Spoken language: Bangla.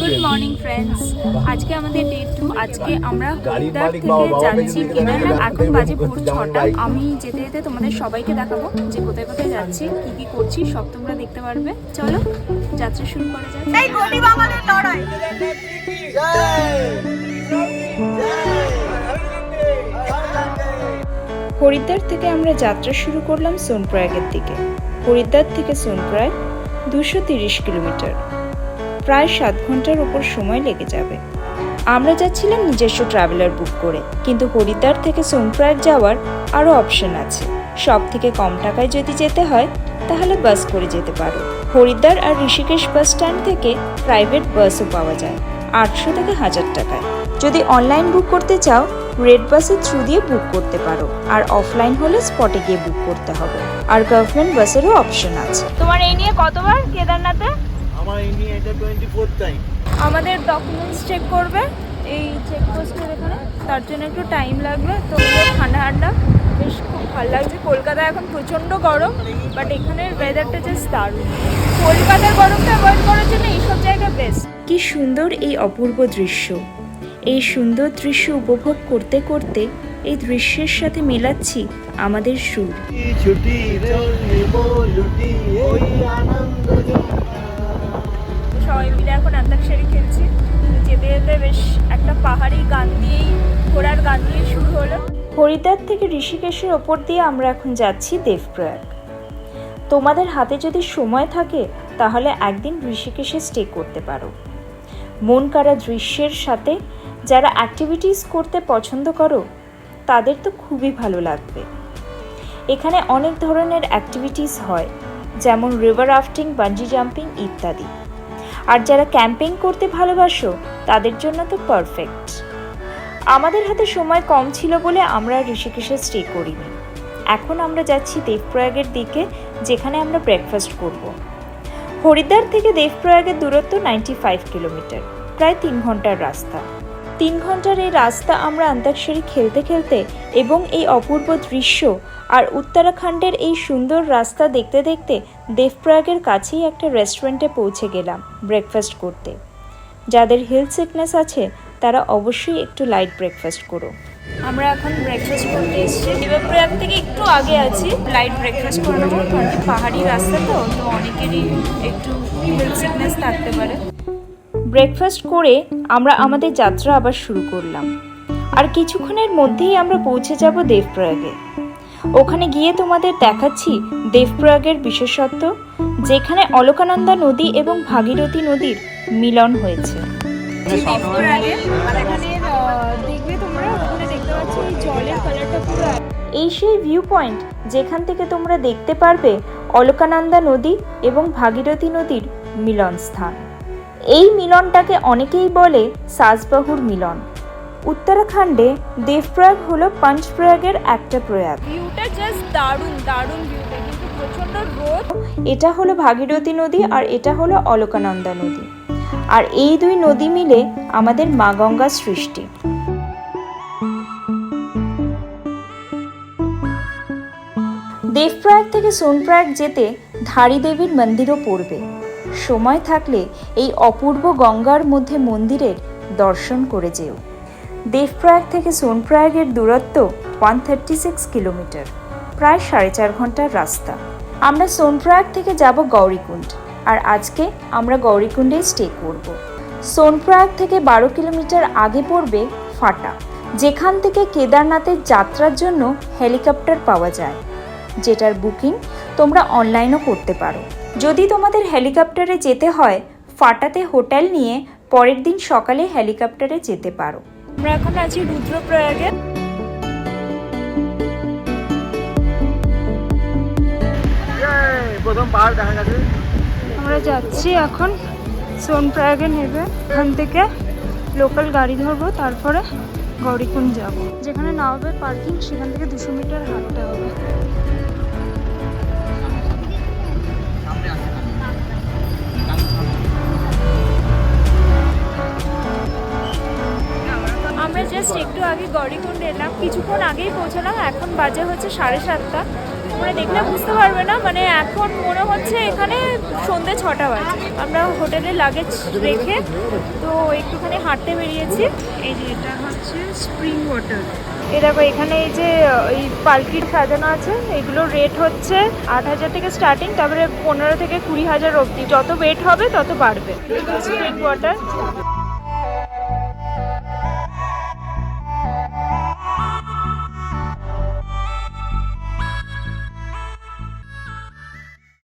গুড মর্নিং ফ্রেন্ডস, আজকে আমাদের ডে 2। আজকে আমরা হরিদ্বার থেকে যাচ্ছি কেদারনাথ। এখন বাজে ভোর 6টা। আমি যেতে যেতে তোমাদের সবাইকে দেখাবো যে কোথায় কোথায় যাচ্ছি, কি কি করছি, সব তোমরা দেখতে পারবে। চলো যাত্রা শুরু করা যাক। এই গলি বাঙালির লড়াই। হরিদ্বার থেকে আমরা যাত্রা শুরু করলাম সোনপ্রয়াগের দিকে। হরিদ্বার থেকে সোনপ্রয়াগ 230 কিলোমিটার, প্রায় 7 ঘন্টার উপর সময় লেগে যাবে। আমরা যাচ্ছিলাম নিজস্ব ট্রাভেলার বুক করে, কিন্তু হরিদ্বার থেকে সোনপ্রয়াগ যাওয়ার আরও অপশন আছে। সব থেকে কম টাকায় যদি যেতে হয় তাহলে বাস করে যেতে পারো। হরিদ্বার আর ঋষিকেশ বাস স্ট্যান্ড থেকে প্রাইভেট বাসও পাওয়া যায় 800 থেকে 1000 টাকায়। যদি অনলাইন বুক করতে চাও রেড বাসের থ্রু দিয়ে বুক করতে পারো, আর অফলাইন হলে স্পটে গিয়ে বুক করতে হবে। আর গভর্নমেন্ট বাসেরও অপশন আছে। তোমার এই নিয়ে কতবার কেদারনাথে? আমার এই নিয়ে এটা 24th টাইম। আমাদের ডকুমেন্টস চেক করবে এই চেকপোস্টের এখানে, তার জন্য একটু টাইম লাগবে। তো ঠান্ডা ঠান্ডা বেশ খুব ভালো লাগছে। কলকাতায় এখন প্রচণ্ড গরম, বাট এখানের ওয়েদারটা জাস্ট দারুণ। কলকাতার গরমটা অ্যাভয়েড করার জন্য এইসব জায়গা বেস্ট। কি সুন্দর এই অপূর্ব দৃশ্য! এই সুন্দর দৃশ্য উপভোগ করতে করতে এই দৃশ্যের সাথে মেলাচ্ছি আমাদের সুর। সবাই মিলে এখন অন্তাক্ষরী খেলছি। যেতে যেতে বেশ একটা পাহাড়ি গান দিয়েই, ঘোড়ার গান দিয়ে শুরু হলো। হরিদ্বার থেকে ঋষিকেশের ওপর দিয়ে আমরা এখন যাচ্ছি দেবপ্রয়াগ। তোমাদের হাতে যদি সময় থাকে তাহলে একদিন ঋষিকেশে স্টে করতে পারো। মন কাড়া দৃশ্যের সাথে যারা অ্যাক্টিভিটিস করতে পছন্দ করো তাদের তো খুবই ভালো লাগবে। এখানে অনেক ধরনের অ্যাক্টিভিটিস হয়, যেমন রিভার রাফটিং, বাঞ্জি জাম্পিং ইত্যাদি। আর যারা ক্যাম্পিং করতে ভালোবাসো তাদের জন্য তো পারফেক্ট। আমাদের হাতে সময় কম ছিল বলে আমরা ঋষিকেশে স্টে করিনি। এখন আমরা যাচ্ছি দেবপ্রয়াগের দিকে, যেখানে আমরা ব্রেকফাস্ট করব। হরিদ্বার থেকে দেবপ্রয়াগের দূরত্ব 95 কিলোমিটার, প্রায় 3 ঘন্টার রাস্তা। 3 ঘন্টার এই রাস্তা আমরা অন্তাক্ষরী খেলতে খেলতে এবং এই অপূর্ব দৃশ্য আর উত্তরাখণ্ডের এই সুন্দর রাস্তা দেখতে দেখতে দেবপ্রয়াগের কাছেই একটা রেস্টুরেন্টে পৌঁছে গেলাম ব্রেকফাস্ট করতে। যাদের হেলথ সিকনেস আছে তারা অবশ্যই একটু লাইট ব্রেকফাস্ট করো। আমরা এখন ব্রেকফাস্ট করতে এসেছি। দেবপ্রয়াগ থেকে একটু আগে আছি। লাইট ব্রেকফাস্ট করে নেবো, কারণ পাহাড়ি রাস্তা তো অনেকেরই একটু হেলথ সিকনেস থাকতে পারে। ব্রেকফাস্ট করে আমরা আমাদের যাত্রা আবার শুরু করলাম। আর কিছুক্ষণের মধ্যেই আমরা পৌঁছে যাব দেবপ্রয়াগে। ওখানে গিয়ে তোমাদের দেখাচ্ছি দেবপ্রয়াগের বিশেষত্ব, যেখানে অলকানন্দা নদী এবং ভাগীরথী নদীর মিলন হয়েছে। দেখবে তোমরা ওখানে দেখতে পাচ্ছ এই জলের কালারটা পুরো। এই সেই ভিউ পয়েন্ট যেখান থেকে তোমরা দেখতে পারবে অলকানন্দা নদী এবং ভাগীরথী নদীর মিলন স্থান। এই মিলনটাকে অনেকেই বলে সাজবাহুর মিলন। উত্তরাখণ্ডে দেবপ্রয়াগ হলো পঞ্চপ্রয়াগের একটা প্রয়াগ। ভিউটা জাস্ট দারুণ দারুণ ভিউটা, কিন্তু প্রচন্ড রোদ। এটা হলো ভাগীরথী নদী আর এটা হলো অলকানন্দা নদী, আর এই দুই নদী মিলে আমাদের মা গঙ্গার সৃষ্টি। দেবপ্রয়াগ থেকে সোনপ্রয়াগ যেতে ধারী দেবীর মন্দিরও পড়বে। সময় থাকলে এই অপূর্ব গঙ্গার মধ্যে মন্দিরের দর্শন করে যেও। দেবপ্রয়াগ থেকে সোনপ্রয়াগের দূরত্ব 136 কিলোমিটার, প্রায় 4.5 ঘন্টার রাস্তা। আমরা সোনপ্রয়াগ থেকে যাব গৌরীকুণ্ড, আর আজকে আমরা গৌরীকুণ্ডে স্টে করব। সোনপ্রয়াগ থেকে 12 কিলোমিটার আগে পড়বে ফাটা, যেখান থেকে কেদারনাথের যাত্রার জন্য হেলিকপ্টার পাওয়া যায়, যেটার বুকিং তোমরা অনলাইনও করতে পারো। যদি তোমাদের হেলিকপ্টারে যেতে হয় ফাটাতে হোটেল নিয়ে পরের দিন সকালে হেলিকপ্টারে যেতে পারো। আমরা এখন আছি রুদ্রপ্রয়াগে। প্রথম পাহাড় দেখা গেছে। আমরা যাচ্ছি এখন সোনপ্রয়াগে নেবে। এখান থেকে লোকাল গাড়ি ধরবো, তারপরে গৌরীকুণ্ড যাব। যেখানে নাওয়াবের পার্কিং, সেখান থেকে 200 মিটার হাঁটতে হবে। আমরা জাস্ট একটু আগে গৌরীকুণ্ড এলাম, কিছুক্ষণ আগেই পৌঁছলাম। এখন বাজে হচ্ছে 7:30। মানে দেখলে বুঝতে পারবে না, মানে এখন মনে হচ্ছে এখানে সন্ধ্যে 6টা বাজে। আমরা হোটেলে লাগেজ রেখে তো একটুখানি হাঁটতে বেরিয়েছি। এই যে এটা হচ্ছে স্প্রিং ওয়াটার। এই দেখো এখানে এই যে এই পালকি সাজানো আছে, এগুলোর রেট হচ্ছে 8,000 থেকে স্টার্টিং, তারপরে 15 থেকে 20,000 অবধি। যত ওয়েট হবে তত বাড়বে। Spring water